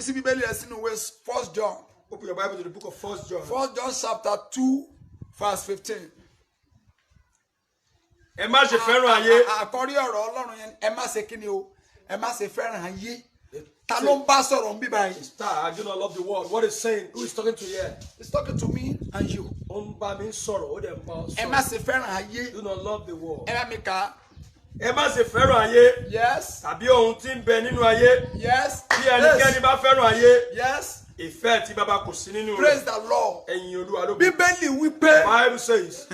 See Bible as in West 1 John. Open your Bible to the book of 1 John. 1 John chapter 2, verse 15. Ẹ má ṣe fẹ́ràn ayé. Àkọ́rí ọ̀rọ̀ Ọlọ́run yẹn ẹ má ṣe kíni o. Ẹ má ṣe fẹ́ràn ayé. Ta ló ń bá sọ̀rọ̀ ń bí báyìí? Star, I do not love the world. What is saying? Who is talking to you? He's talking to me and you. Ó ń bá mi sọ̀rọ̀, ó dẹ̀ ń bá ọ Ẹ má sọ̀rọ̀. ṣe fẹ́ràn ayé. Do not love the world. Ẹ bá mi kà á. Ẹ má ṣe fẹ́ràn ayé. Yes. Tàbí ohun tí ń bẹ nínú ayé. Yes. Bí ẹnikẹ́ni bá fẹ́ràn ayé. Yes. Ìfẹ́ tí bàbá kò sí nínú Praise rẹ̀. the Lord. Ẹ̀yin Olúwa ló kù. Bíbélì wípé Bible says,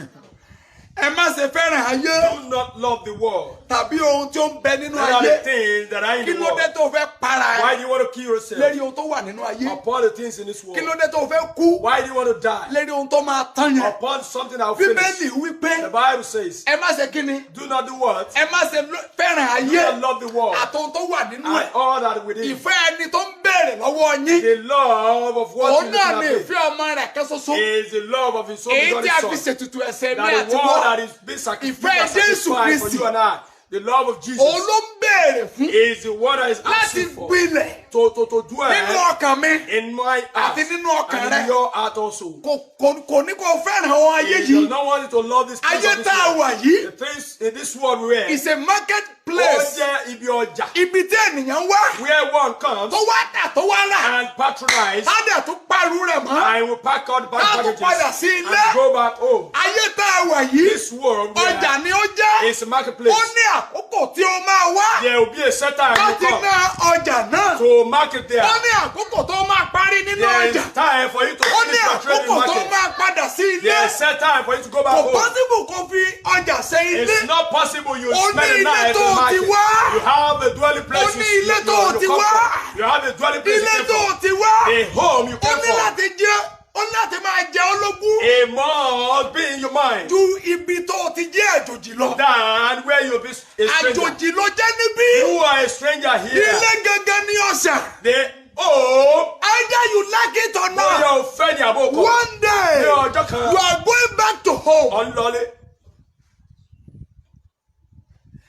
ẹ má ṣe fẹ́ràn ayé do not love the world. tàbí ohun tí ó ń bẹ nínú There are the ayé. things that are in Kí the ló dé world. tó fẹ́ para Why ẹ do you want to kill yourself? lérí ohun tó wà nínú ayé? Upon the things in this world. Kí ló dé tó fẹ́ kú Why do you want to die? lérí ohun tó máa tán yẹn? Upon something that will finish. Bíbélì wípé The Bible says, ẹ má ṣe kíni? do not do what? Ẹ má ṣe fẹ́ràn Do ayé not love the world. àtòhun tó wà nínú And ẹ̀. all that within. Ìfẹ́ ẹni tó ń béèrè lọ́wọ́ yín. The love of what Òun you náà ni looking ìfẹ́ ọmọ rẹ̀ kan ṣoṣo. is the love of his only Èyí tí a fi begotten son. ṣètùtù ẹ̀ṣẹ̀ mi That àti the one that wọ́n. is being sacrificed Ìfẹ́ Jésù for Kristi. you and I. The love of Jesus Òun ló ń béèrè fún is the one that is láti asking for gbilẹ̀ to nínú dwell ọkàn mi. in my heart Àti nínú ọkàn and rẹ. in your heart also. Kò ní kó fẹ́ràn àwọn ayé He does yìí. not want you to love this things Ayé of tá a this world. wà yìí The things in this world we are. is a market Ó place. jẹ́ ibi ọjà. Ibi tí ènìyàn wá Where one comes tó wá tà tó wá rà. and patronize Tádẹ̀ tó parú rẹ̀ mọ́. and will pack out bad Á tún padà packages sí and ilé. go back home. Ayé tá a wà yìí This world we ọjà are ni ó jẹ́. is a marketplace. Ó ní àkókò tí ó máa wá There will be a set time láti you come ná ọjà náà. to market there. Ó ní àkókò tó máa parí nínú There ọjà. is time for you to Ó ní finish your trading àkókò tó market. máa padà sí ilé. There is set time for you to go back Kò home. possible kó fi ọjà ṣe ilé. It's not possible you Ó ní spend the ilé night tó in the ti market. wá. You have a dwelling place. Ó ní ilé tó ti wá. You have a dwelling place you Ilé came tó from. ti wá. A home you Ó came ní from. láti jẹ́ ó ní láti máa jẹ ológun A must be in your mind ju ibi tó ti jẹ́ àjòjì lọ. than where you'll be a stranger. Àjòjì ló jẹ́ níbí. You are a stranger here. Ilé gangan ní ọ̀sà. The home, Either you like it or bóyá not. o fẹ́ ní àbò kan. One day Ní ọjọ́ kan. you are going back to home. Ọ̀nlọ́lé.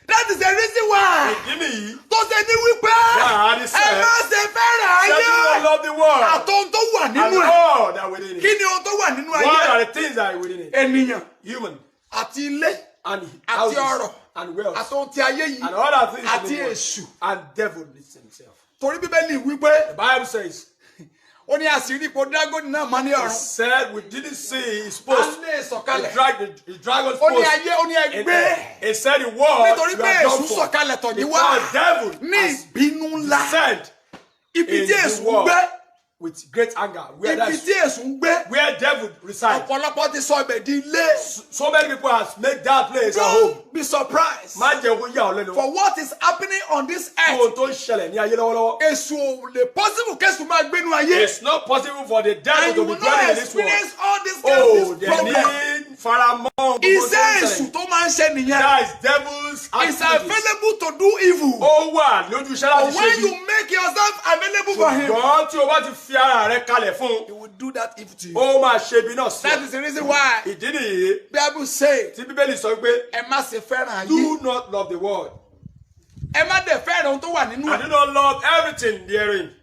That is the reason why. Ìdí nìyí. Tó ṣe ní wípé God is ẹ said, má ṣe fẹ́ràn Say you don't ayé. love the world Àtọ̀hún tó wà and nínú ẹ̀. all that within Kí it. ni ohun tó wà nínú What ayé? are the things that are within it? Ènìyàn Human àti ilé and àti houses ọrọ̀ and wealth àtọ̀hún ti ayé and yìí other things in àti the world. èṣù. And devil is himself. Torí Bíbélì wípé The Bible says, ó ní àṣírí ipò dágọ́nì náà máa ní he ọ̀run. said we didn't see his A post. lè The sọ̀kalẹ̀. dragon's Ó ní post. ayé ó ní ẹgbẹ́. He said the word Nítorí you pé are done èṣù for. sọ̀kalẹ̀ tọ̀ ní Because wá devil ní has ìbínú ńlá. sent Ibi in tí the èṣù ń world gbé. with great anger. Where, Ibi that's, tí èṣù ń gbé. where devil resides. Ọ̀pọ̀lọpọ̀ ti sọ ibẹ̀ di ilé. So many people have made that place a home. Don't be surprised Má jẹ́ kó yà ọ́ lẹ́nu. for what is happening on this earth. Ohun tó ń ṣẹlẹ̀ ní ayé lọ́wọ́lọ́wọ́. Èṣù ò lè possible kẹ́sù máa gbénu ayé. It's not possible for the devil And you to will be dwelling not in this world. experience all this kind Oh, of they this problem. need faramọ́ gbogbo tó Iṣẹ́ ń èṣù ṣẹlẹ̀. tó máa ń ṣe nìyẹn. That is devil's It's activities. available to do evil. Ó wà lójú iṣẹ́ láti But ṣe when bí. you make yourself available for him, Ṣùgbọ́n tí o bá ti fi ara rẹ kalẹ̀ fún he will do that evil to you. ó máa ṣe bí náà sí That ọ. is the reason why Ìdí nìyí Bible say tí Bíbélì sọ pé ẹ má ṣe fẹ́ràn ayé. do not love the world Ẹ má dẹ̀ fẹ́ràn ohun tó wà nínú and ẹ̀. do not love everything therein.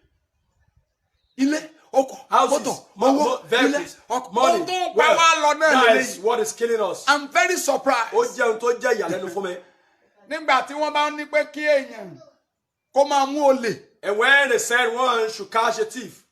Ilé, ọkọ̀, Houses, mọ́tò, owó, ilé, vehicles, ọkọ̀. money, Ohun tó ń pa wealth. wá lọ náà That is lélẹ́yìí. what is killing us. I'm very surprised. Ó jẹ́ ohun tó jẹ́ ìyàlẹ́nu fún mi. Nígbà tí wọ́n bá ní pé kí èèyàn kó máa mú olè, And when they said one should catch a thief,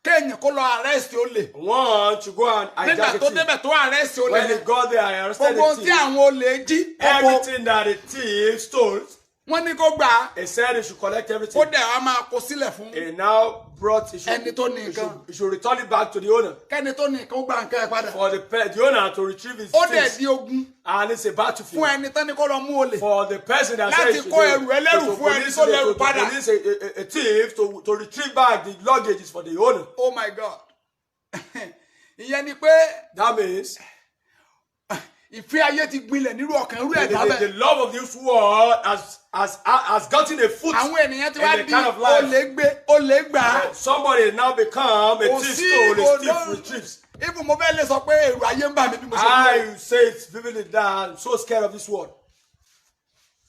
kéèyàn kó lọ arrest olè. one to go and Nígbà hijack a tó thief. débẹ̀ tó arrest olè When he yẹn, got there, I arrested gbogbo the ohun tí thief. àwọn olè jí, ọkọ̀, Everything that the thief stole, wọ́n ní kó gbà á. he said he should collect Ó everything. dẹ̀ wá máa kó sílẹ̀ fún He now brought, he should, ẹni tó ní nǹkan. he should return it back to the owner. Kẹ́ni tó ní nǹkan ó gba nǹkan ẹ̀ padà. For the owner to retrieve his Ó dẹ̀ things. di ogun And it's a fún battlefield. ẹni tán ní kó lọ mú olè. For the person that Láti says kó ẹrù ẹlẹ́rù fún ẹni tó lẹ́rù padà. police a thief to retrieve back the luggage is for the owner. Oh my God. Ìyẹn ni pé That means ìfẹ́ ayé ti gbilẹ̀ nírú ọkàn irú ẹ̀dá the bẹ́ẹ̀. love of this world has gotten a foot. Àwọn ènìyàn ti wá in the di kind of life. olè gbà á. Somebody has now become a Kò thief sí stole, a thief olè- retrieves. Even mo fẹ́ lè sọ pé èrò ayé ń bà mí bí mo ṣe ń lọ. I say it's vividly that I'm so scared of this world.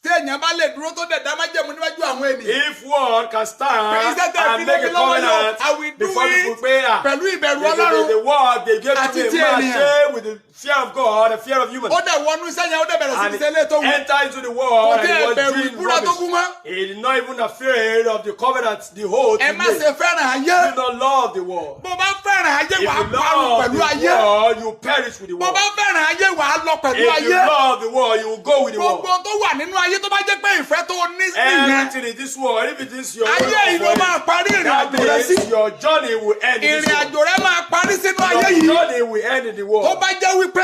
téèyàn bá lè dúró tó dẹ̀ dá májẹ̀mú níwájú àwọn ènìyàn. If one can stand President and make a covenant I will do before people pay, it pẹ̀lú ìbẹ̀rù Ọlọ́run. the word they gave Àti to ti me, man, ènìyàn. share with the fear of God, the fear of humans. Ó dẹ̀ wọnú iṣẹ́ yẹn ó dẹ̀ bẹ̀rẹ̀ sí ní ṣẹlẹ̀ tó wù. Enter into the world and he was bẹ̀rù doing ìbúra tó kú mọ́. rubbish. He is not even afraid of the covenant, the whole Ẹ to má make. ṣe fẹ́ràn ayé. Do not love the world. Bó bá fẹ́ràn ayé If wàá you parun love pẹ̀lú the ayé. world, you perish with the Bó world. bá fẹ́ràn ayé wàá lọ pẹ̀lú If you ayé. love the world, you will go with the world. Gbogbo tó wà nínú ayé tó bá jẹ́ pé ìfẹ́ tó ní nìyẹn. Everything in this world, if it is your Ayé yìí ló máa parí ìrìn that àjò rẹ sí. means your journey will end in this Ìrìn world. àjò rẹ máa parí sínú ayé Your yìí. journey will end in the world. Tó bá jẹ́ wípé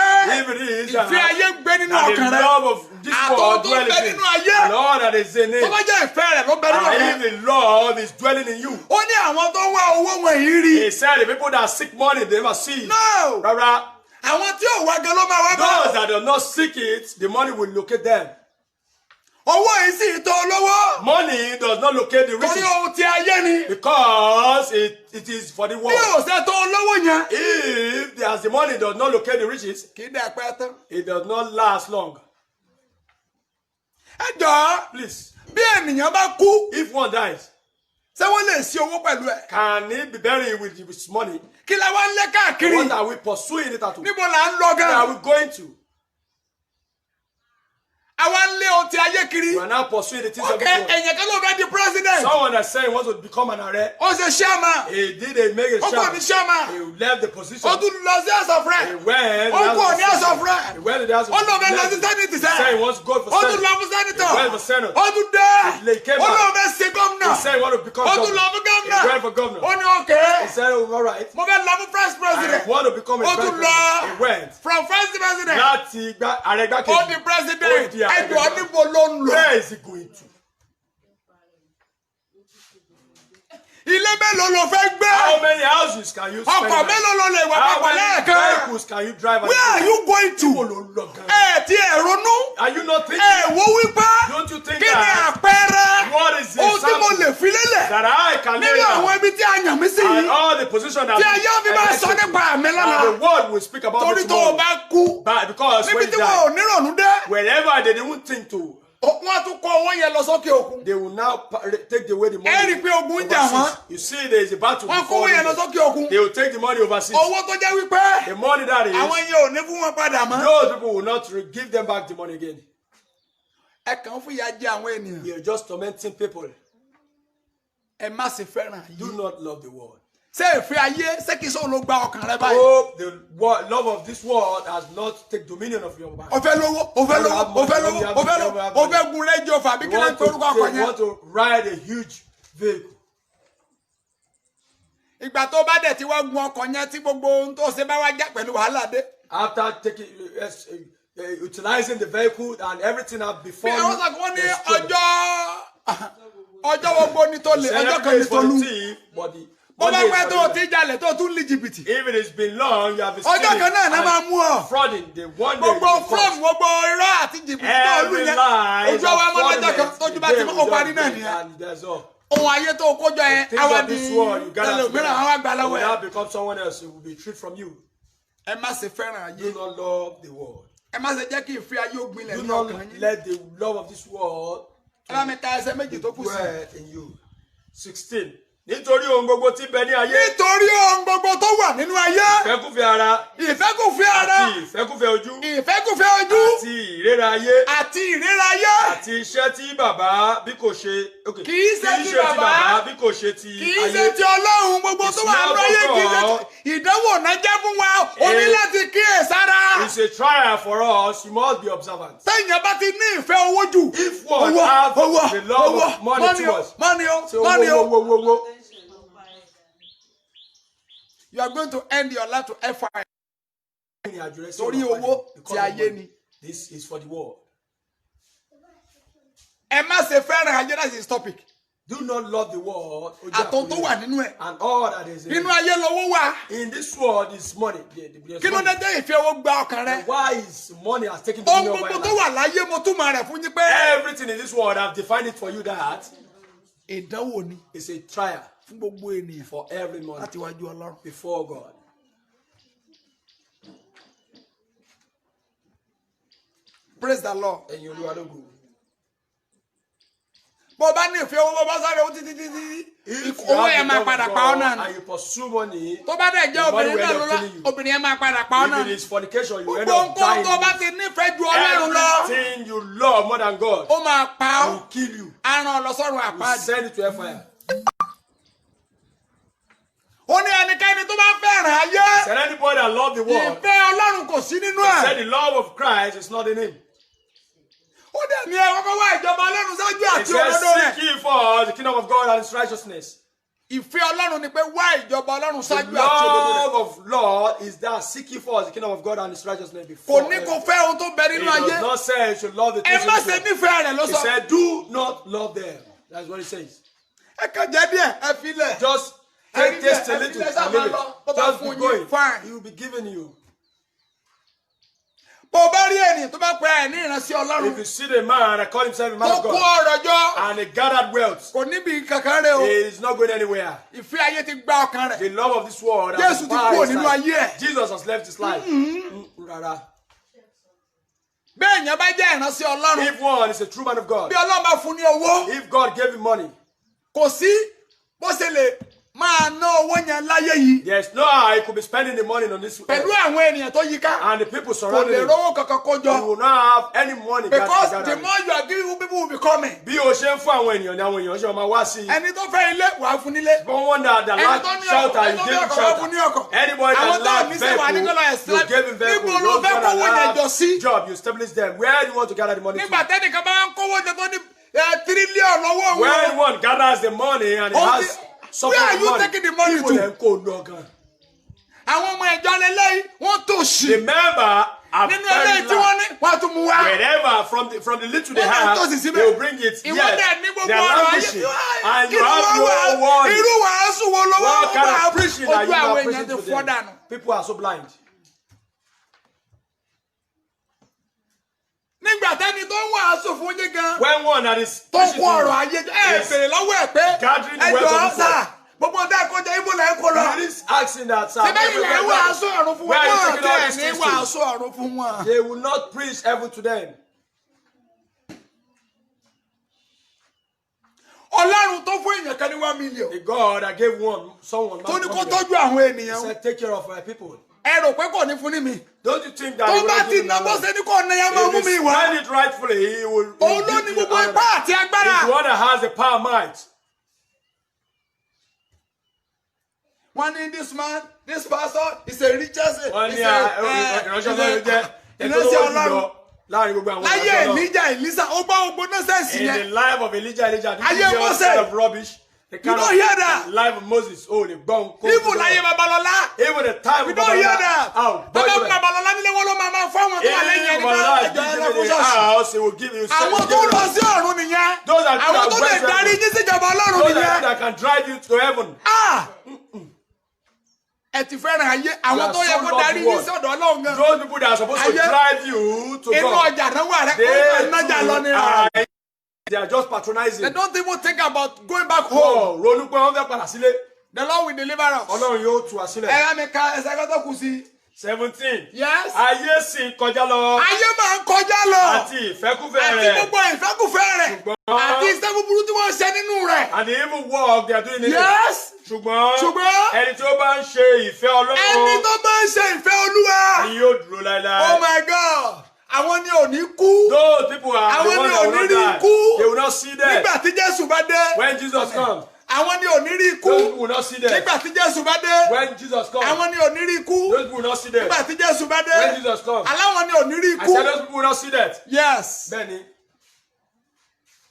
If it is ìfẹ́ ayé ń gbé nínú that ọkàn the rẹ. love of this Àtọ̀ world tó dwells ń bẹ in nínú ayé. and all that is in Tó it, bá jẹ́ ìfẹ́ rẹ̀ ló bẹ nínú ọkàn and rẹ. if the love is dwelling in you. Ó ní àwọn tó ń wá owó wọ̀nyí rí. He said the people that seek money, they never see it. No. Rárá, Àwọn tí ò wá gan ló máa wá bá. those that do not seek it, the money will locate them. Owó yìí sì tó olówó. Money does not locate the Torí riches ohun ti ayé ni. because it is for the Bí world. ò ṣe tó olówó yẹn. If as the money does not locate the riches, Kì í dẹ̀ pẹ́ tán. it does not last long. Ẹ jọ̀ọ́, Please, bí ènìyàn bá kú, if one dies, ṣé wọ́n lè ṣe owó pẹ̀lú ẹ̀? can he be buried with his money? Kí la wá ń lé káàkiri? What are we pursuing it at? Níbo là ń lọ Where are gan? we going to? Àwa ń lé ohun ti ayé kiri. We are now pursuing the things of Okay, this world. èèyàn kan ló fẹ́ di president. Someone that said he wants to become an arrest, Ó ṣe chairman. he did a make a Ó kò ní shot. chairman. He left the position. Ó tún lọ sí House of He Rep. went. Ó kò ní House of Rep. He went to the House of Ó lọ fẹ́ lọ sí He Senate said sẹ́. he wants to go for Ó tún Senate. lọ fún Senator. He went for Senate. Ó tún dé. He came Ó lọ back. fẹ́ ṣe gómìnà. He said he want to become Ó tún lọ governor. fún He gómìnà. went for governor. Ó ní okay. He said, oh, all right. Mo fẹ́ lọ fún first I president. want to become a Ó tún president. lọ. He went. From first president. Láti ààrẹ Ó igbákejì. di president. Ó di ààrẹ Ẹjọ́ igbákejì. níbo ló ń lọ? Where is he going to? Ilé mélòó ló fẹ́ gbé? How many houses can you spend? Ọkọ̀ mélòó ló lè wà How papọ̀ many lẹ́ẹ̀kan? vehicles can you drive? Where are you going to? Níbo ló ń lọ gan? Ẹ ti ẹ̀ ronú. Are you not thinking? Ẹ wo wípé. Don't you think Kí ni that àpẹẹrẹ? what is the Ohun tí mo lè example fi lélẹ̀. that I can lay Nínú àwọn down ibi tí a yàn mí sí and yìí. all the position that Tí ayé fi máa sọ nípa àmì and lọ́la. the world will speak about Torí it tó o tomorrow. bá kú. But because Níbi when tí you wọn die, ò nírònú dé. wherever they didn't think to, Wọ́n á tún kó owó yẹn lọ sókè òkun. they will now take away the money. Ẹ rí i pé ogun ń jà wọ́n. overseas. You see, there is a battle Wọ́n kó before owó yẹn lọ them. sókè òkun. They will take the money overseas. Owó tó jẹ́ wípé The money that is, àwọn yẹn ò ní fún wọn padà mọ́. those people will not give them back the money again. Ẹ kàn ń fìyà jẹ àwọn ènìyàn. You're just tormenting people. Ẹ má ṣe fẹ́ràn Do ayé. not love the world. Ṣé ìfẹ́ ayé ṣé kì í sọ ló gba ọkàn rẹ báyìí? Hope the love of this world has not take dominion of your mind. O fẹ́ lówó, o fẹ́ lówó, o fẹ́ lówó, o fẹ́ lówó, o fẹ́ gun rédíò fàbí kí ló ń torúkọ ọkọ You yẹn. want to ride a huge vehicle. Ìgbà tó bá dẹ̀ tí wọ́n gun ọkọ̀ yẹn tí gbogbo ohun tó ṣe bá wá já pẹ̀lú wàhálà dé. After taking, utilizing the vehicle and everything up before Bí you, àwọn sọ pé wọ́n ní there's trouble. ọjọ́ gbogbo ní tó lè, ọjọ́ Celebrate kan ní tó for the lú. thief, but the Bó one bá day is pẹ́ for tó o the ti jalè tó o tún lì jìbìtì. If it has been long, you have been Ọjọ́ kan náà náà máa mú ọ. frauding. The one day Gbogbo you fúlọ̀mù become gbogbo irọ́ àti jìbìtì tó lù every yẹn. lie is Ojú ọwọ́ ọmọ lọ́jọ́ kan fraudulent. tójú bá The ti day mọ́ will kó parí just náà be, nìyẹn. and that's all. Ohun ayé tó o kójọ yẹn, Things àwa of di this world, you gather ẹlòmíràn together. àwọn àgbà It lọ́wọ́ will ẹ̀. now become someone else. It will be stripped from you. Ẹ má ṣe fẹ́ràn ayé. Do not love the world. Ẹ má ṣe jẹ́ kí ìfẹ́ ayé ó gbilẹ̀ Do ní not ọkàn yín. let the love of this world Ẹ bá mi ka ẹsẹ̀ méjì tó kù sí. dwell in you. 16. Nítorí ohun gbogbo tí bẹ ní ayé. Nítorí ohun gbogbo tó wà nínú ayé. Ìfẹ́kúfẹ̀ẹ́ ara. Ìfẹ́kùfẹ́ ara. Àti ìfẹ́kúfẹ̀ẹ́ ojú. Ìfẹ́kùfẹ́ ojú. Àti ìrera ayé. Àti ìríra ayé. Àti iṣẹ́ tí bàbá bí kò ṣe. Okay. Kì í ṣe ti bàbá. bí kò ṣe ti Kì í ṣe ti Ọlọ́run gbogbo tó wà nínú ayé kì í ṣe ti ìdánwò náà jẹ́ fún wa. O ní láti kíyèsára. It's a trial for us. You must be observant. Téèyàn bá ti ní ìfẹ́ owó jù. If one have the love of money to us. Money o. Say, Money o. whoa. You are going to end your life to hellfire. Torí Torí owó tí ayé ni. This is for the world. Ẹ má ṣe fẹ́ràn ayé, that's his topic. Do not love the world. Àtọ̀ tó wà nínú ẹ̀. And all that is in Nínú it. ayé lówó wà. In this world is money. There's Kí ló money. dé dé ìfẹ́ owó gba ọkàn rẹ? Why is money has taken the Ohun meaning of gbogbo my tó life? wà láyé mo túmọ̀ rẹ̀ fún yín pé Everything in this world, I've defined it for you that ìdánwò ni it's a trial fún gbogbo ènìyàn for every man láti wájú Ọlọ́run. before God. Praise the Lord. Ẹ̀yin Olúwa lógo. bó bá ní ìfẹ́ owó bó bá sáré owó títí If you owó have yẹn the máa love padà of pa ọ́ God náà ni. and you pursue money, Tó bá dẹ̀ jẹ́ the money obìnrin will náà end up ló killing you. obìnrin yẹn máa padà pa ọ́ If náà it ni. is fornication, you end Gbogbo up nǹkan tó bá dying. ti nífẹ̀ẹ́ ju Ọlọ́run lọ Everything you love more than God ó máa pa ọ́ will kill you. á rán ọ lọ sọ́run Will àpáàdì. send it to hellfire. Ó ní ẹnikẹ́ni tó bá fẹ́ràn ayé Said anybody that love the world, ìfẹ́ Ọlọ́run kò sí nínú said ẹ̀. the love of Christ is not in him. Ó dẹ̀ ní ẹ kọ́kọ́ wá ìjọba Ọlọ́run ṣáájú He àti òdodo says, rẹ̀. seek ye for the kingdom of God and his righteousness. Ìfẹ́ Ọlọ́run ni pé wá ìjọba Ọlọ́run The ṣáájú àti òdodo rẹ̀. love of Lord is that seek ye for the kingdom of God and his righteousness Kò before. ní kó fẹ́ ohun tó bẹ He nínú ayé. does not say you should love the Ẹ things má of ṣe the world. nífẹ̀ẹ́ rẹ̀ ló He sọ. said, do not love them. That's what he says. Ẹ kàn jẹ́ díẹ̀ ẹ fi lẹ̀. Just take this a little and leave it. Just be Fine. going. He will be giving you. Bó o bá rí ènìyàn tó bá pẹ́ ẹ̀ ní ìránṣẹ́ Ọlọ́run If you see the man that called himself a man tó of kó God ọ̀rọ̀ jọ and he gathered wealth, kò níbi kankan rẹ̀ o. he is not going anywhere. Ìfẹ́ ayé ti gbá ọkàn rẹ̀. The love of this world Jésù has ti power kúrò in his nínú life. ayé ẹ̀. Jesus has left his life. Rárá. Bẹ́ẹ̀ yẹn bá jẹ́ ìránṣẹ́ Ọlọ́run If one is a true man of God, bí Ọlọ́run bá fún ní owó if God gave him money, kò sí bó ṣe lè máa ná owó yẹn láyé yìí there's no how he could be spending the money on this pẹ̀lú earth. àwọn ènìyàn tó yí ká And the people kò surrounding lè him, rówó kankan kó he jọ will not have any money. because gathered. the more you are giving people will be coming. Bí o ṣe ń fún àwọn ènìyàn ni àwọn èèyàn ṣe máa wá sí i. Ẹni tó fẹ́ ilé wàá fún nílé. But one that Ẹni lack tó ní shelter, ọkọ̀ you ẹni tó give ní him ọkọ̀ wàá fún ní shelter. ọkọ̀. Anybody Àwọn that tó lack ní sẹ́wọ̀n àdínkọ́lá vehicle, you give him vehicle. níbo ló Those fẹ́ that kówó yẹn jọ lack sí. job, you establish them. Where do you want to gather the money Nígbà to? tẹ́nìkan bá ń kówó jẹ tó ní tírílíọ̀nù lọ́wọ́ Where òun. anyone gathers the money and he Oh, has some where are of you money, taking the money people to? then kó lọ gan. Àwọn ọmọ ìjọ lélẹ́yìí wọ́n tó ṣì. The member are Nínú very eléyìí tí wọ́n ní wọ́n á tún mú wá. wherever from the little they Wọ́n náà have, tó sì síbẹ̀. they will bring it. Ìwọ Yes, dẹ̀ ní they gbogbo are ọ̀rọ̀ ayé. languishing, and Kí you ló have wá no wá? worry. Irú wàásù wo ló wá What kind wá? of preaching are Ojú you àwọn now èèyàn preaching ti to fọ́ them? dànù. People are so blind. Nígbà tẹ́ni tó ń wàásù fún yín gan. When one that is Tó preaching kó ọ̀rọ̀ to ayé jọ. Ẹ Yes. bèrè lọ́wọ́ ẹ̀ pé Gathering the ẹ wealth of jọ̀ọ́ this sà world. gbogbo ọ̀dà ẹ̀kọ́jà ibo là ń kó lọ. He is asking that, sir. Ṣé bẹ́ẹ̀ ilẹ̀ ń wàásù ọ̀run fún Where wọn? are you Wọ́n taking all tẹ̀ these ní things to? wàásù ọ̀run fún wọn. They will not preach heaven to them. Ọlọ́run tó fún èèyàn kan ní 1 million. The God that gave someone Tó ní kó 1 million, tọ́jú àwọn he ènìyàn. said, take care of my people. Ẹ rò pé kò ní fún ní mi. Don't you think that Tó he will bá not ti give him ná that bó one? ṣe ní kò ní ẹ máa mú If mi he wá. spend it rightfully, he will Òun ló give ní you gbogbo another. ipá àti agbára. He's the one that has the power might. Wọ́n ní this man, this pastor is a richest. Wọ́n ní ìránṣẹ́ Ọlọ́run jẹ́ ẹni tó ìránṣẹ́ lówó Ọlọ́run. jùlọ láàrin gbogbo àwọn Láyé ìránṣẹ́ Ọlọ́run. Èlíjà Èlísà ó bá gbogbo nọ́sẹ̀sì In the yẹn. life of Elijah, did Ayé you hear what Mósè. kind of rubbish? The kind don't of hear that. life of Moses. Oh, the bone. Even láyé Babalọ́lá. Even the time We of don't hear Babalola. that. Oh, Bàbá boy, Babalọ́lá nílé wọn ló máa fún àwọn tó wà lẹ́yìn ẹni even máa Babalola ẹjọ́ is ẹlọ giving fún you the ṣọ́ọ̀ṣì. house. He will give you. Àwọn tó lọ sí ọ̀run nìyẹn. Those are Àwọn tó lè went to darí heaven. yín síjọba Ọlọ́run Those are nìyẹn. that can drive you to heaven. Ẹ ti fẹ́ràn ayé. Àwọn tó yẹ kó darí yín sọ́dọ̀ Ọlọ́run gan. Those people that are supposed to Ayé. drive you to Inú God. ọjà náà wà rẹ̀ They kó nájà lọ ní ra. they are just patronizing. They don't even think about going back home. Oh, ronú pé wọ́n fẹ́ padà sílé. The Lord will deliver us. Ọlọ́run yóò tú wa sílẹ̀. Ẹ̀rọ mi ka ẹsẹ̀ kan tó kù sí. 17. Yes. Ayé sì ń kọjá lọ. Ayé máa ń kọjá lọ. Àti ìfẹ́kúfẹ́ Àti rẹ̀. gbogbo ìfẹ́kùfẹ́ rẹ̀. Ṣùgbọ́n- Àti iṣẹ́ búburú tí wọ́n ń ṣe nínú rẹ̀. And the evil work they are doing in it. Yes. Ṣùgbọ́n Ṣùgbọ́n- ẹni tí ó bá ń ṣe ìfẹ́ Ẹni Ọlọ́run tó bá ń ṣe ìfẹ́ Olúwa. ni yóò dúró láéláé. Oh my God. Àwọn ni ò ní kú. Those people are Àwọn the ones ni that will ò ní not rí die. ikú. They will not see death. Nígbà tí Jésù bá dé. When Jesus comes, Àwọn ni ò ní rí ikú. those people will not see death. Nígbà tí Jésù bá dé. When Jesus comes, Àwọn ni ò ní rí ikú. those people will not see death. Nígbà tí Jésù bá dé. When Jesus comes, Aláwọn ni ò ní rí I ikú. said those people will not see death. Yes. Bẹ́ẹ̀ni,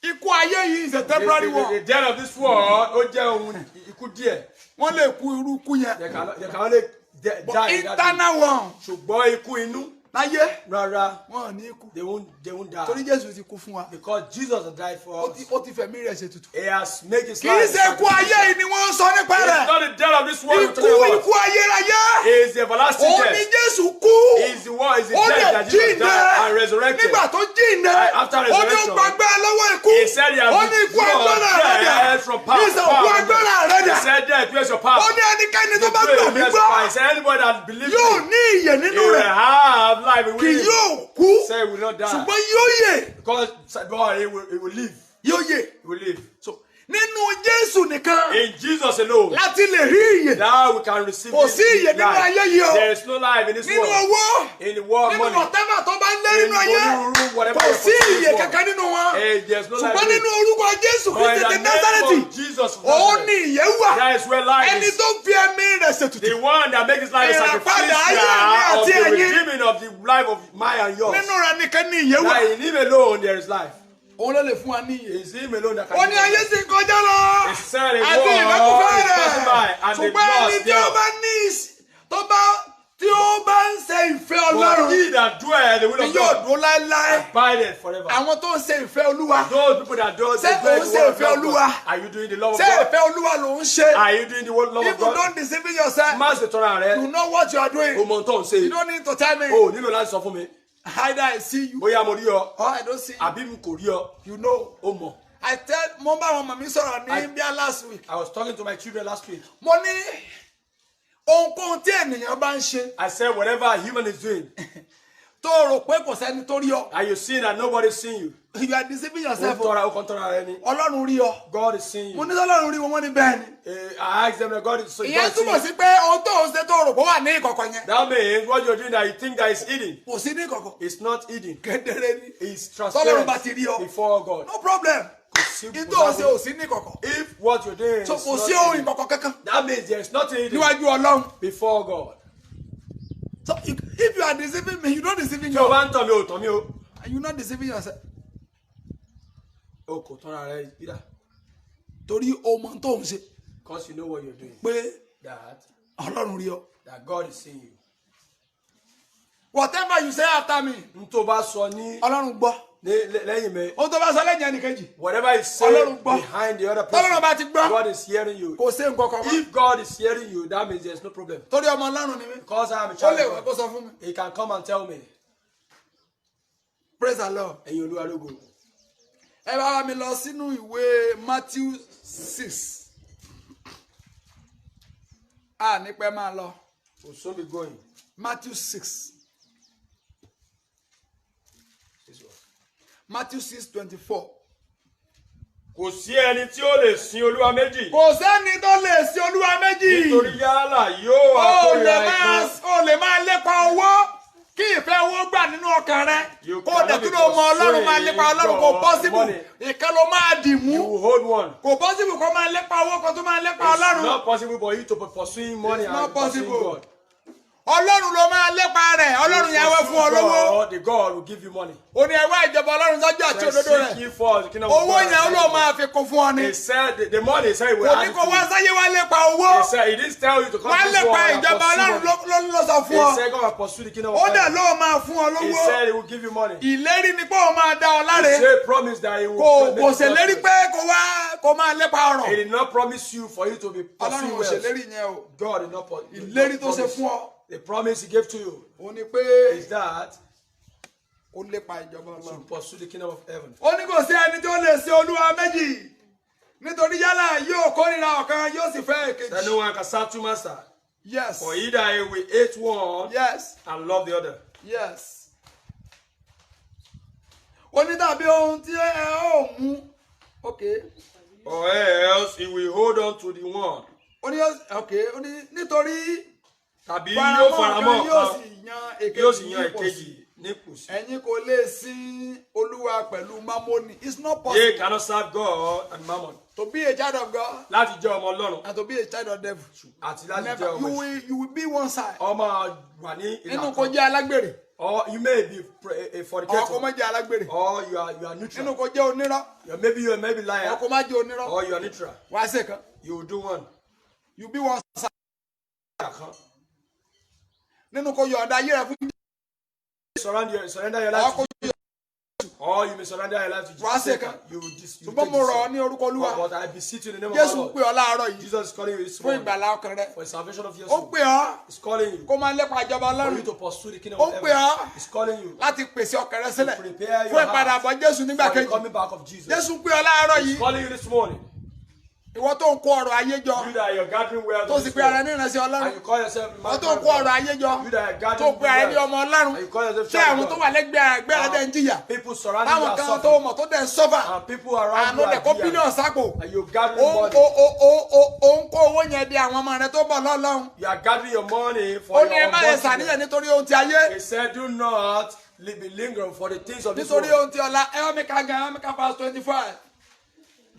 Ikú ayé yìí is a temporary the one. death of this world ó jẹ́ ohun ikú díẹ̀. Wọ́n lè kú irú ikú yẹn. They can only die in But that way. internal one. Ṣùgbọ́n ikú inú Láyé. rárá, Wọ́n ò ní ikú. they won't Torí die. Jésù ti kú fún wa. Because Jesus has died for us. Ó ti fẹ̀mí rẹ̀ ṣe tutù. He has made his Kì í life. ṣe ikú ayé yìí ni wọ́n ń sọ nípa It's rẹ̀. not the death of this world we're Ikú talking about. ikú ayérayé. He is the everlasting Òun ni death. Jésù kú. He is the one, is the Ó death lè that Jesus jíǹde. died and resurrected. Nígbà tó jíǹde. After Ó ní resurrection, gbàgbé lọ́wọ́ ikú. He said he has Ó ní ikú withdrawn agbára rẹ̀ dà. death from power. Ìsàn òkú agbára rẹ̀ He dà. said death, where's your power? Ó ní ẹnikẹ́ni tó bá Pray, gbà mí where's your power? He gbọ́. said anybody that believes Yóò me, ní ìyè he nínú will rẹ̀. have life. He Kì will yóò kú. say he will not die. Ṣùgbọ́n yóò yè. Because boy, he will live. yóò yè. you will live. So nínú Jésù nìkan In Jesus alone, láti lè rí ìyè. now we can receive Kò this sí ìyè nínú life. ayé yìí o. There is no life in this Nínú world. owó, In the world, nínú money. whatever tó bá ń lé nínú ayé, onírúurú, whatever kò you sí pursue in ìyè this kankan nínú wọn. world. There is no life Ṣùgbọ́n in it. nínú orúkọ Jésù But in Kristi the ti name Násárẹ́tì, of Jesus of òun Nazareth, ni ìyè wà. that is where life Ẹni is. tó fi ẹ̀mí rẹ̀ ṣètùtù. The one that makes his life a Ìràpadà ayé mi sacrificial of àti the ẹ̀yin. redeeming of the life of mine and yours. Nínú rẹ̀ nìkan ni ìyè wà. That in him alone there is life. Òun ló lè fún wa ní ìyè. It's him alone that can Ó ní give ayé us. sì ń kọjá lọ. It's said a Àti war ìlẹ́kùnfẹ́ is passing by rẹ̀. and the Ṣùgbọ́n ẹni lost tí ó thereof. bá ní tí ó bá ń ṣe ìfẹ́ But Ọlọ́run he that doeth the will ni of yóò God dúró láéláé. abideth forever. Àwọn tó ń ṣe ìfẹ́ Olúwa. Those people that do Ṣé the òun will ṣe of ìfẹ́ God, Olúwa? are you doing the love of Ṣé God? ìfẹ́ Olúwa ló ń ṣe? Are you doing the love of If you God? don't deceive yourself, Má ṣe tọ́ra rẹ. you know what you are doing. O mọ tó ń ṣe. You don't need to tell me. O nílò láti sọ fún mi. Either I see you Bóyá mo rí ọ, or I don't see you. àbí mi kò rí ọ. You know. O mọ̀. Mo bá àwọn ọmọ mi sọ̀rọ̀ ní bíá last week. I was talking to my children last week. Mo ní ohunkóhun tí ènìyàn bá ń ṣe I said whatever a human is doing, tó rò pé kò sẹ́ni tó rí ọ. and you see that nobody is seeing you. You are deceiving O yourself. kàn tọ́ra rẹ ni. Ọlọ́run rí ọ. God is seeing Mo you. ní sọ́lọ́run rí wọn, wọ́n ní bẹ́ẹ̀ ni. I asked them that God is seeing Ìyẹn túmọ̀ you. sí pé ohun tó ń ṣe tó rò pé wà ní ìkọ̀kọ̀ yẹn. That means what you're doing that you think that is hidden. Kò sí ní ìkọ̀kọ̀. It's not hidden. Kedere ni. It's Tọ́lọ́run bá transparent ti rí ọ. before God. No problem. Simple Ìtò ṣe that ò way. sí ní ìkọ̀kọ̀. If what you're doing is So not kò sí ohun hidden, ìkọ̀kọ̀ kankan that means there is nothing hidden níwájú Ọlọ́run. before God. So if you are deceiving me, you don't deceiving Tí o God. bá ń tàn mí o, tàn mí o. And you not deceiving yourself. O kò tọ́ra rẹ either. Torí o mọ tó ń ṣe Because you know what you're doing. pé That Ọlọ́run rí ọ. God is seeing you. Whatever you say after me, N tó bá sọ ní Ọlọ́run gbọ́. lẹ́yìn mi. Ohun tó bá sọ lẹ́yìn ẹnìkejì. Whatever you say Ọlọ́run gbọ́. behind the other Tọ́lọ́run bá ti person, gbọ́. God is hearing you. Kò sí nǹkan kan mọ́. If God is hearing you, that means there's no problem. Torí ọmọ Ọlọ́run ni mí. Because I am a Ó child lè of wá God, kó sọ fún mi. He can come and tell me. Praise the Lord. Ẹ̀yin Olúwa lógo. Ẹ bá mi lọ sínú ìwé Matthew 6. Ní pẹ́ máa lọ. We'll soon be going. Matthew 6. Matthew 6:24. Kò sí ẹni tí ó lè sin Olúwa méjì. Kò sẹ́ni tó lè sin Olúwa méjì. Nítorí yálà yóò wá kórìíra ìkan. O lè máa lépa owó kí ìfẹ́ owó gbà nínú ọkàn rẹ. You Kó o dẹ̀ cannot tún be lọ mọ Ọlọ́run máa pursuing lépa Ọlọ́run kò God possible. money. Ìkan ló máa dì You mú. will hold one. Kò possible kó máa lépa owó kan tó máa lépa It's Ọlọ́run. not possible for you to be pursuing money It's not and pursuing possible. God. Ọlọ́run ló máa lépa rẹ̀. Ọlọ́run yẹn wẹ́ fún ọ lówó. God, the God will give you money. O ní ẹwà ìjọba Ọlọ́run sọ́jọ́ àti Then òdodo seek rẹ̀. ye first the kingdom of Owó God. yẹn ó lọ máa fi kún fún ọ ni. He said the money he said he will Kò add ní it kó to wá you. sáyé wá lépa owó. He said he didn't tell you to come Wá to this lépa world and ìjọba Ọlọ́run pursue money. ló sọ fún He ọ. said go and pursue the kingdom of Ó dẹ̀ heaven. ló máa fún ọ He lówó. said he will give you money. Ìlérí ni pé ó máa dá ọ He láre. said promise that he will Kò make you ṣèlérí prosperous. pé kó máa lépa He ọrọ̀. did not promise you for you to be Ọlọ́run pursuing ò wealth. ṣèlérí yẹn o. God did not Ìlérí tó ṣe promise. fún ọ. The promise he gave to you Ó ní pé is that ó lépa ìjọba you Ọlọ́run. pursue the kingdom of heaven. Ó ní kò sí ẹni tó lè ṣe Olúwa méjì. Nítorí yálà yóò kórìíra ọ̀kan yóò sì fẹ́ That èkejì. no one can serve two masters. Yes. For either he will hate one Yes. and love the other. Yes. Ó ní tàbí ohun tí ẹ ó mú. Okay. Or else he will hold on to the one. Ó ní ó ní nítorí Tàbí yóò faramọ́ yóò kan sì yan yóò sì yan èkejì èkejì nípòsí. Ẹ̀yin kò lè sin Olúwa pẹ̀lú mámónì. It's not They possible cannot serve God and mammon. to be a child of God Láti jẹ́ ọmọ Ọlọ́run and to be a child of devil. àti láti Never. jẹ́ ọmọ You will be one side. ọmọ wà ní Nínú ìlà kó kan. jẹ́ alágbèrè. Or you may be a Ọkọ fornicator. má jẹ́ alágbèrè. Or you are Nínú neutral. kó jẹ́ onírọ́. Maybe you may be liar. Ọkọ má jẹ́ onírọ́. Or you are neutral. Wá sí kan. You will do one. You be one side. Kan. Nínú kó yọ̀ọ̀da ayé rẹ̀ fún Surrender your life ọkọ. to Jesus. Or you may surrender your life to Jesus. Wá sí kan. You Ṣùgbọ́n take mo rọ̀ ọ́ this. ní orúkọ Olúwa. But I beseech you in the name of Jésù our pè ọ́ Lord. láàárọ̀ yìí Jesus is calling you this fún morning ìgbàlá ọkàn rẹ. for the salvation of your Ó soul. pè ọ́ He's calling you kó máa lépa ìjọba for Ọlọ́run you to pursue the kingdom Ó of pè ọ́ heaven. He's calling you láti pèsè ọkàn rẹ sílẹ̀ to prepare fún your ìpadàbọ̀ heart Jésù nígbà for the kejì. coming back of Jesus. Jésù pè ọ́ láàárọ̀ He's yìí calling you this morning ìwọ tó ń kó ọrọ̀ ayé jọ You that you're gathering wealth. tó in sì this pé ara world. ní ìránṣẹ́ Ọlọ́run And you call yourself a ìwọ man tó ń of kó ọrọ̀ God. ayé jọ You that are tó gathering pé ara ní wealth. ọmọ Ọlọ́run And you call yourself ṣé child àwọn of tó God. wà lẹ́gbẹ̀ẹ́ rẹ̀ dẹ̀ ń jìyà People surrounding you táwọn are kan tó suffering. mọ̀ tó dẹ̀ ń sọ́fà And people around àánú you dẹ̀ kó are dear. bílíọ̀nù sápò And you're gathering ó money. ń kó owó yẹn di àwọn ọmọ rẹ tó bọ̀ lọ́lọ́run You are gathering your money ó for ní ẹ your má lè unborn ṣàníyàn children. nítorí ohun ti ayé He said, do not be lingering for the things of this nítorí world. ohun ti ọ̀la ẹ wọ́n mi ká gan ẹ wọ́n mi ká verse 25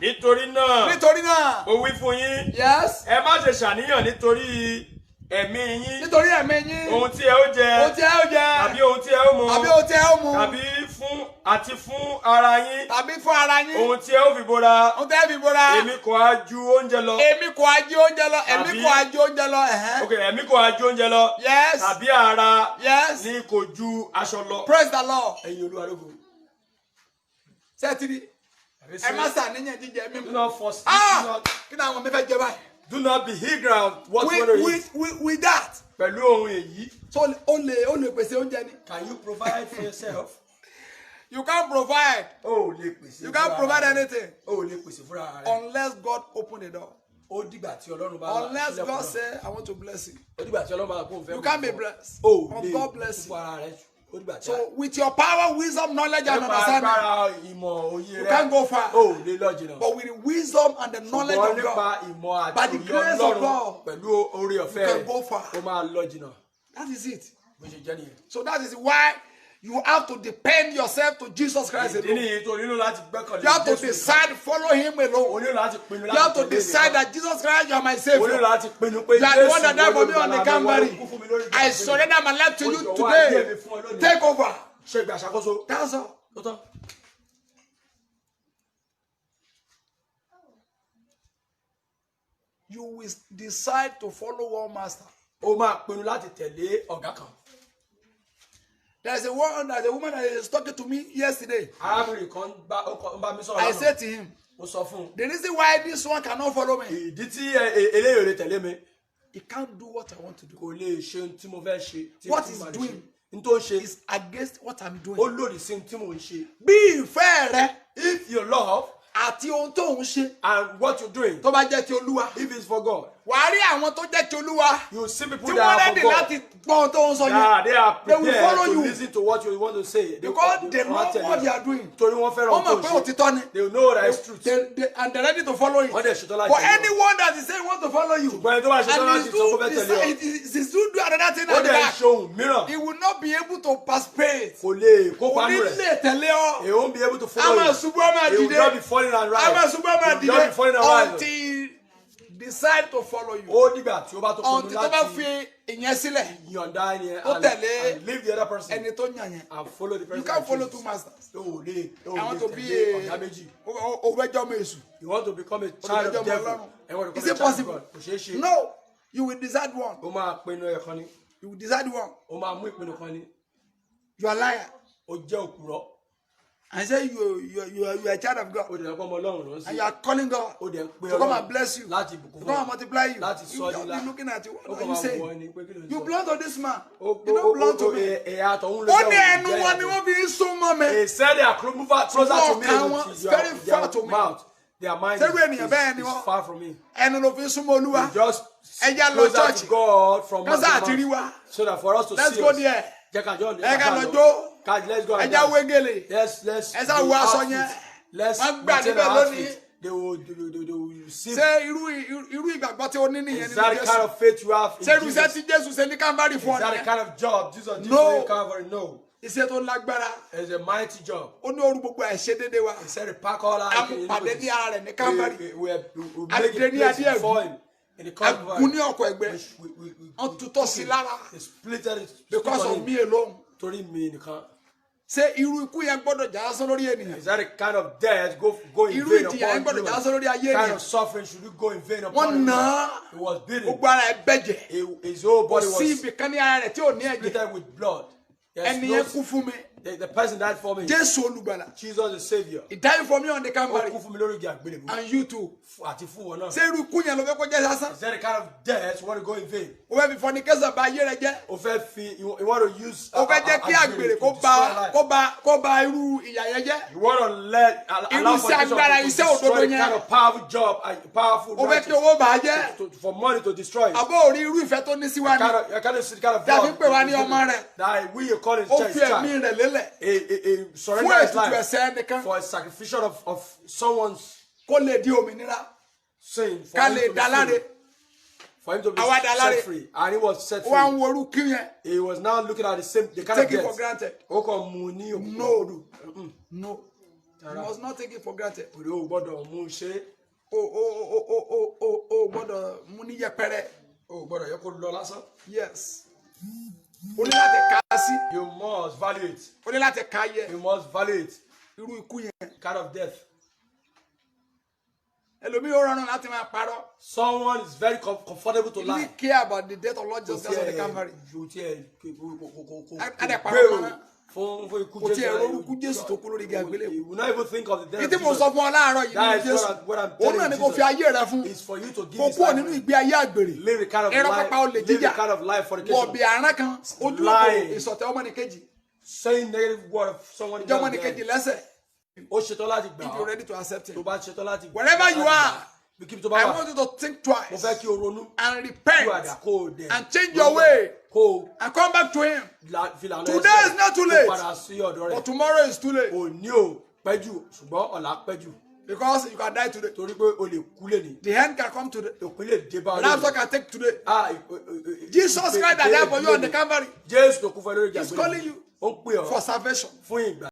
Nítorí náà, nítorí náà mo wí fún yín, yes ẹ má ṣe ṣàníyàn nítorí ẹ̀mí yín, nítorí ẹ̀mí yín ohun tí ẹ ó jẹ, ohun tí ẹ ó jẹ tàbí ohun tí ẹ ó mu, àbí ohun tí ẹ ó mu tàbí fún ara yín, tàbí fún ara yín ohun tí ẹ ó fi bora. ohun tí ẹ fi bora Èmi kò á ju oúnjẹ lọ. èmi kò ajé oúnjẹ lọ èmi Tàbí- kò ajé oúnjẹ lọ ẹ̀hẹ́n. Ok, èmi kò á ju oúnjẹ lọ. yes Tàbí ara yes ni kò ju aṣọ lọ. praise the Lord Ẹ̀yin Olúwa lógo. sẹ́tìrì ẹ má ṣàníyàn jíjẹ Do mímu not forsake. kí ni àwọn mi fẹ́ jẹ báyìí Do not be ignorant what you want to eat. with that Pẹ̀lú ohun èyí, so ó lè pèsè oúnjẹ ni can you provide for yourself? you can't provide O ò lè pèsè. you can't provide anything O ò lè pèsè fúnra rẹ. unless God open the door Ó dìgbà tí Ọlọ́run bá là unless sílẹ̀kùn God náà. say I want to bless you Ó dìgbà tí Ọlọ́run bá là kó o fẹ́. you can't be blessed O ò until lè God bless you fún ara rẹ. Ó dìgbà tí so with your power wisdom knowledge and nípa understanding agbára ìmọ̀ òye you rẹ. can't go far O ò lè lọ jìnnà. but with the wisdom and the knowledge Ṣùgbọ́n of nípa God ìmọ̀ by àti the òye grace of Ọlọ́run God, pẹ̀lú oore ọ̀fẹ́ you can go far. ó máa lọ jìnnà. that is it Bó ṣe jẹ́ nìyẹn. so that is why you have to depend yourself to Jesus Christ Ìdí alone. nìyí tó nílò láti gbẹ́kànlé You have to Jésù nìkan. decide follow him O alone. nílò láti pinnu You láti have to tẹ̀lé decide nìkan. that Jesus Christ you are my O nílò savior. láti pinnu pé You are the one that died for me on the olùgbàlà mi, Calvary. wọ́n ló kú fún mi lórí ìgbà I mi. surrender my life to you Ó jọ̀wọ́ ayé mi today. fún ọ lónìí. Take over. Ṣé ìgbà àṣàkóso? That's all. Tó tán. You will decide to follow one master. O máa pinnu láti tẹ̀lé ọ̀gá kan. There's a woman that is talking to me yesterday. Arábìnrin kan ń bá mi sọ̀rọ̀ I lánàá. said to him, Mo sọ fún un. the reason why this one cannot follow me, Ìdí tí eléyìí ò lè tẹ̀lé mi he can't do what I want to do. kò lè ṣe ohun tí mo fẹ́ ṣe. tí What tí he's mo máa lè doing ṣe. N tó ń ṣe is against what I'm ó doing. lòdì sí ohun tí mò ń ṣe. Bí ìfẹ́ rẹ If you love àti ohun tó ń ṣe and what you're doing, tó bá jẹ́ ti Olúwa. if it's for God, Wàá rí àwọn tó jẹ́ ti Olúwa you see people tí that wọ́n are rẹ́dì for God. láti gbọ́ ohun tó ń sọ Yeah, yẹn. they are They will follow prepared to you. listen to what you want to say. Because they know want to what they are doing. Torí wọ́n fẹ́ràn Wọ́n mọ̀ tó pé ń ṣe. òtítọ́ ni. They know that it's truth. And they're ready to follow it. Wọ́n dẹ̀ ṣetán láti For tẹ̀lé ọ. anyone that is saying want to follow you, Ṣùgbọ́n ẹni tó bá ṣetán and láti sọ pé fẹ́ tẹ̀lé ọ, he still do another thing ó at the dẹ̀ back, ṣe ohun mìíràn. he will not be able to participate. Kò lè Kò kópa ní nù rẹ̀. lè tẹ̀lé ọ. He won't be able to A follow máa you. ṣubú, a máa He will dìde. not be falling and A rise. máa ṣubú, a máa He will not be dìde falling and rise. until decide to follow you. Ó dìgbà tí ó bá tó pinnu Until tó bá láti fi ìyẹn sílẹ̀, yọ̀ǹda ẹni yẹn Ó tẹ̀lé and leave the other person ẹni tó yàn yẹn. and follow the person. You can't that follow chooses. two masters. O ò lè I want to be tẹ̀lé ọ̀gá méjì. o fẹ́ jọ́ mi èṣù. You want to become a O child fẹ́ of jọ́ mi devil. Ọlọ́run. And want to Is become a it child of possible? God. Kò ṣeé ṣe. No, you will decide one. Ó máa pinnu ẹ̀kan ni. You will decide one. Ó máa mú ìpinnu kan ni. You are a liar. Ó jẹ́ òpùrọ́. I say you are a child of God. Ó dẹ̀ pọ́ ọmọ Ọlọ́run ló ń And sìn. you are calling God Ó dẹ̀ ń pe to come Ọlọ́run and bless you. láti ìbùkún To fún come ọ. and multiply you. Láti You sọ ọ́ just nílá. be looking at you. What Ó are kàn you máa wọ saying? ẹni pé kí ló ń You sọ. belong to this man. Ó- You don't belong to ó- me. ẹ̀yà àtọ̀hún ló Ó jẹ́ ní òun ẹnu jẹ́ wọn ni ìyàwó. wọ́n fi ń sún mọ́ mi. They said they are closer to me Wọ́n with kà wọ́n very far to me. mouth. Their mind Ṣé irú ènìyàn bẹ́ẹ̀ ni is wọ́n? far from me. Ẹnu ló fi ń súnmọ́ Olúwa. We just Ẹja lọ closer church. to God from Kán mouth sáà to ti rí mouth. wa. So that for us to Let's see go us. there. Jẹ́ ká jọ Ẹ ká lọ jó. Let's go and Ẹja dance. wégele. Let's Ẹ sá do wo aṣọ outfit. yẹn. Let's Wọ́n gbà maintain níbẹ̀ our lónìí. outfit. They will receive. Ṣé irú ìgbàgbọ́ tí o ní nìyẹn Is nínú that the kind Jésù? of faith you have in Ṣé irú iṣẹ́ Jesus? tí Jésù ṣe ní Calvary fún Is that the ọ? kind of job Jesus did No. for you in Calvary? No. Iṣẹ́ tó lágbára. It's a mighty job. Ó ní orú gbogbo àìṣedéédé wa. He said to pack all our Amúpàdé ní ara rẹ̀ ní Calvary. we make Adé a ní place adé ẹ̀gún. before him in the Calvary. Agún ní ọkọ̀ ẹgbẹ́. Wọ́n tutọ́ sí lára. He splitted it Because of me alone. Torí mi nìkan. Ṣé irú ikú yẹn gbọ́dọ̀ jà lásán lórí ènìyàn? Is that the kind of death go in Irú vain ìjìyà yẹn upon gbọ́dọ̀ jà lásán human? lórí ayé Kind ènìyàn? of suffering should you go in vain Wọ́n upon nà human? á. He was beaten. Gbogbo ara ẹ̀ bẹ̀jẹ̀. His whole Kò body sí was ibì kan ní ara rẹ̀ tí ò ní ẹ̀jẹ̀. splitted with blood. There's Ẹni no, yẹn kú fún mi. The person died for me. Jésù olùgbàlà. Jesus the Savior. He died for me on the Ó Calvary. kú fún mi lórí igi àgbélébùú. And you too. Àti fún wọn náà. Ṣé irú ikú yẹn ló fẹ́ kó jẹ́ sásán? Is that the kind of death you want to go in vain? O fẹ́ fi fornication bà ayé rẹ jẹ́. O fẹ́ fi you want to use. O fẹ́ jẹ́ kí àgbèrè kó bà irú ìyà yẹn jẹ́. You want to let allow fornication to destroy the kind of powerful job and powerful O fẹ́ kí owó bà á jẹ́. For money to destroy it. Àbó orí irú ìfẹ́ tó ní sí wa ni. I can't see the kind of Dàbí pé wá ní ọmọ rẹ̀. that we are calling Ó church fi ẹ̀mí rẹ̀ lélẹ̀. a surrender Fún his ètùtù life ẹ̀ṣẹ̀ nìkan. for a sacrificial of someone's Kó lè di òmìnira. sin for Ká him lè to be dá láre. free. For him to be Àwa dá láre. set free, and he was set Ó wá ń free. wo irú kí yẹn. He was now looking at the kind Take of it for death. granted. Ó kàn mú ní No. No. You must not take it for granted. o gbọ́dọ̀ mú ṣe. O gbọ́dọ̀ mú ní yẹpẹrẹ. O gbọ́dọ̀ yẹ kó lọ lásán. Yes. O ní láti kà á sí. You must value it. O ní láti kà á yẹ. You must value it. Irú ikú yẹn. Kind of death. Ẹlòmíì ó rọrùn láti máa parọ́. Someone is very comfortable to He lie. really care about the death of Lord Jesus Christ on the Calvary. Kò tiẹ̀ rorúkú Jésù tó kú lórí igi àgbélébùú. You will not even think of the death Ìdí of mo Jesus. sọ fún ọ láàárọ̀ yìí That ní is Jésù. what I'm Òun telling náà ni you, kò fi ayé rẹ fún. it's for you to give Kò his kúrò life. nínú ìgbé ayé àgbèrè. Live the kind of Ẹ̀rọ pápá olè life. Live the jíjà. kind of life fornication. Wọ̀bì àrán kan. Ojúlówó Lying. ìsọ̀tẹ̀ ọmọnìkejì. Saying negative word of someone. Ìjọ ọmọnìkejì lẹ́sẹ̀. Ó ṣetán láti gbà If ọ́. you're ready to accept Tó him. bá ṣetán láti gbà. Wherever you are, Kíbi tó bá I wà. want you to think Mo twice fẹ́ kí o ronú. and repent Ìwàdà kó o dẹ̀. and change your way Kó o and come back to him. filànà Today is not too late. Kó padà sí ọ̀dọ̀ rẹ̀. But tomorrow is too late Òní ò pẹ́jù ṣùgbọ́n ọ̀la pẹ́jù. because you can die today. Torí pé o lè kú lèní. The end can come today. Òpin lè dé bá ọ That's what lónìí. can take today. Ah, Jesus Christ that died for you on the Calvary Jésù tó kú fún ẹ lórí ìjà is calling you Ó ń pè ọ́ for salvation. fún ìgbà.